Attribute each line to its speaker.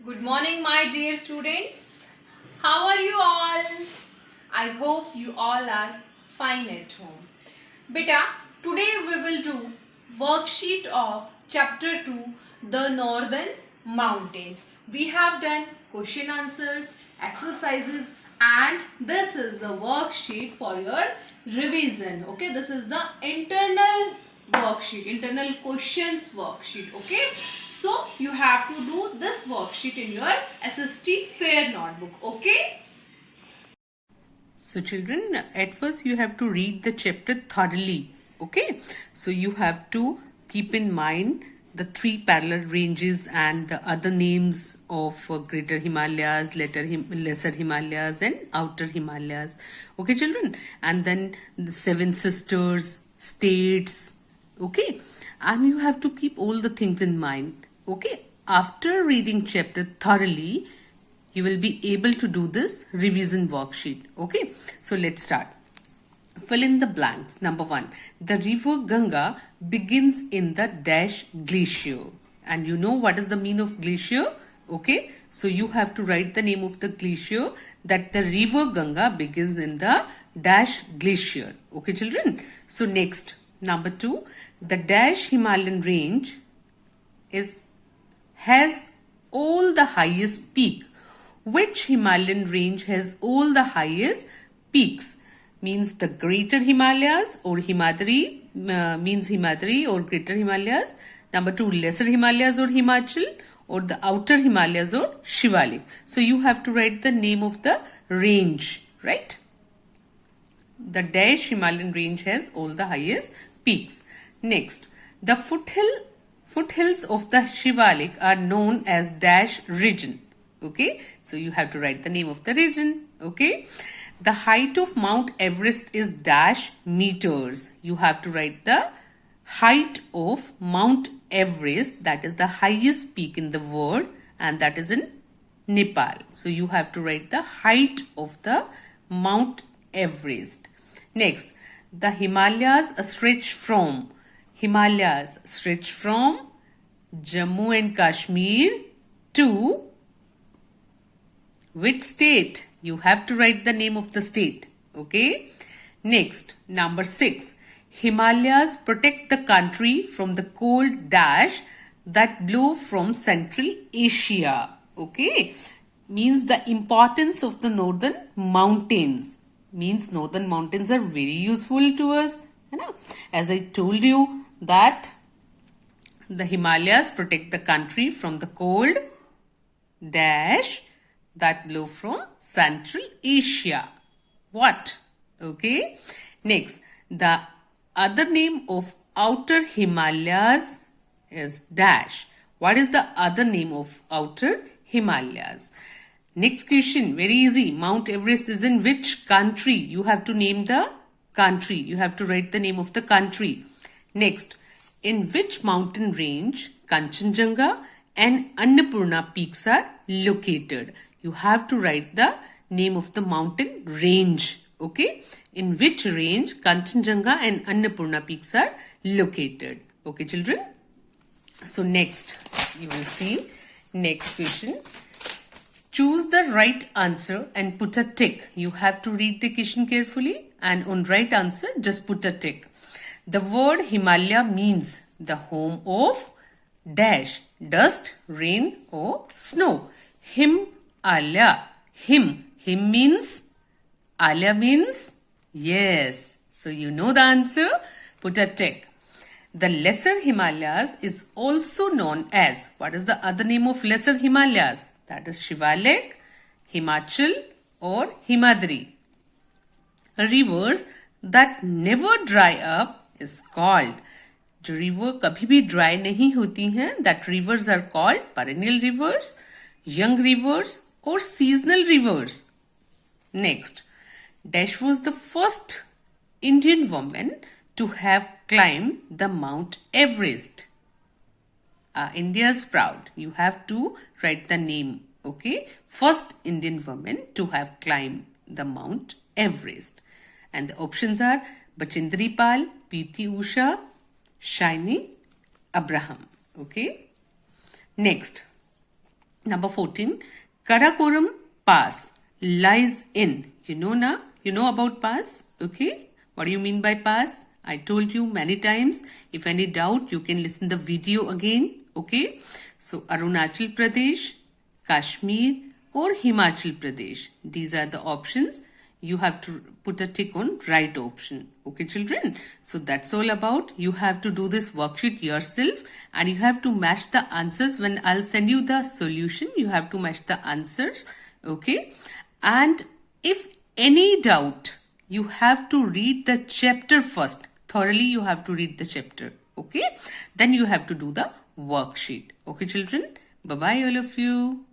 Speaker 1: Good morning, my dear students. How are you all? I hope you all are fine at home. Beta, today we will do worksheet of chapter 2, The Northern Mountains. We have done question answers, exercises, and this is the worksheet for your revision. Okay, this is the internal worksheet, internal questions worksheet. Okay, so you have to do this worksheet in your SST Fair notebook. Okay.
Speaker 2: So children, at first you have to read the chapter thoroughly. Okay. So you have to keep in mind the three parallel ranges and the other names of greater Himalayas, lesser Himalayas and outer Himalayas. Okay children. And then the seven sisters, states. Okay. And you have to keep all the things in mind. Okay. After reading chapter thoroughly, you will be able to do this revision worksheet. Okay, so let's start. Fill in the blanks. Number 1, the river Ganga begins in the dash glacier. And you know what is the meaning of glacier? Okay, so you have to write the name of the glacier, that the river Ganga begins in the dash glacier. Okay children. So next, number 2, the dash Himalayan range has all the highest peak. Which Himalayan range has all the highest peaks? Means the greater Himalayas or Himadri, means Himadri or greater Himalayas. Number 2, lesser Himalayas or Himachal, or the outer Himalayas or Shivalik. So you have to write the name of the range, right? The dash Himalayan range has all the highest peaks. Next, the foothills of the Shivalik are known as dash region. Okay, so you have to write the name of the region. Okay, the height of Mount Everest is dash meters. You have to write the height of Mount Everest, that is the highest peak in the world, and that is in Nepal. So you have to write the height of the Mount Everest. Next, the Himalayas stretch from Jammu and Kashmir to which state? You have to write the name of the state. Okay. Next, number 6. Himalayas protect the country from the cold dash that blow from Central Asia. Okay. Means the importance of the northern mountains. Means northern mountains are very useful to us. As I told you that the Himalayas protect the country from the cold dash that blow from Central Asia. What? Okay. Next, the other name of outer Himalayas is dash. What is the other name of outer Himalayas? Next question, very easy. Mount Everest is in which country? You have to name the country. You have to write the name of the country. Next, in which mountain range Kanchenjunga and Annapurna peaks are located? You have to write the name of the mountain range. Okay. In which range Kanchenjunga and Annapurna peaks are located. Okay children. So next you will see next question. Choose the right answer and put a tick. You have to read the question carefully and on right answer just put a tick. The word Himalaya means the home of dash, dust, rain or snow. Himalaya. Him means, Alya means, yes. So you know the answer. Put a tick. The lesser Himalayas is also known as, what is the other name of lesser Himalayas? That is Shivalik, Himachal or Himadri. Rivers that never dry up is called, जो river कभी भी dry नहीं होती हैं, that rivers are called perennial rivers, young rivers or seasonal rivers. Next, Dash was the first Indian woman to have climbed the Mount Everest. India is proud. You have to write the name. Okay, first Indian woman to have climbed the Mount Everest. And the options are Bachindri Pal, P.T. Usha, Shiny Abraham. Okay. Next, Number 14, Karakoram Pass lies in. You know na? You know about pass? Okay. What do you mean by pass? I told you many times. If any doubt, you can listen the video again. Okay. So Arunachal Pradesh, Kashmir or Himachal Pradesh. These are the options. You have to put a tick on right option. Okay, children? So that's all about. You have to do this worksheet yourself and you have to match the answers. When I'll send you the solution, you have to match the answers. Okay? And if any doubt, you have to read the chapter first. Thoroughly, you have to read the chapter. Okay? Then you have to do the worksheet. Okay, children? Bye-bye, all of you.